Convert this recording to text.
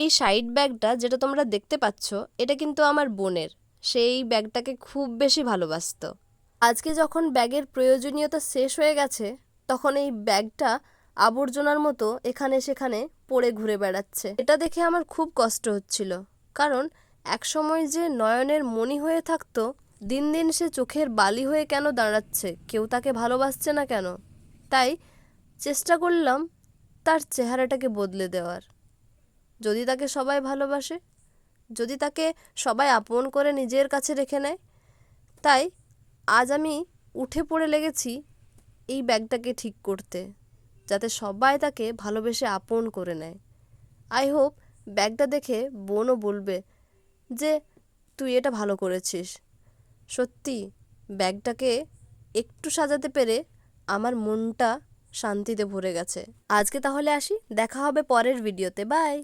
এই সাইড ব্যাগটা যেটা তোমরা দেখতে পাচ্ছ এটা কিন্তু আমার বোনের। সেই ব্যাগটাকে খুব বেশি ভালোবাসতো। আজকে যখন ব্যাগের প্রয়োজনীয়তা শেষ হয়ে গেছে তখন এই ব্যাগটা আবর্জনার মতো এখানে সেখানে পড়ে ঘুরে বেড়াচ্ছে। এটা দেখে আমার খুব কষ্ট হচ্ছিল, কারণ একসময় যে নয়নের মণি হয়ে থাকতো দিন দিন সে চোখের বালি হয়ে কেন দাঁড়াচ্ছে, কেউ তাকে ভালোবাসছে না কেন। তাই চেষ্টা করলাম তার চেহারাটাকে বদলে দেওয়ার। যদি তাকে সবাই ভালোবাসে, যদি তাকে সবাই আপন করে নিজের কাছে রেখে নেয়। তাই আজ আমি উঠে পড়ে লেগেছি এই ব্যাগটাকে ঠিক করতে, যাতে সবাই তাকে ভালোবেসে আপন করে নেয়। আই হোপ ব্যাগটা দেখে বোনও বলবে যে তুই এটা ভালো করেছিস। সত্যি ব্যাগটাকে একটু সাজাতে পেরে আমার মনটা শান্তিতে ভরে গেছে। আজকে তাহলে আসি, দেখা হবে পরের ভিডিওতে। বাই।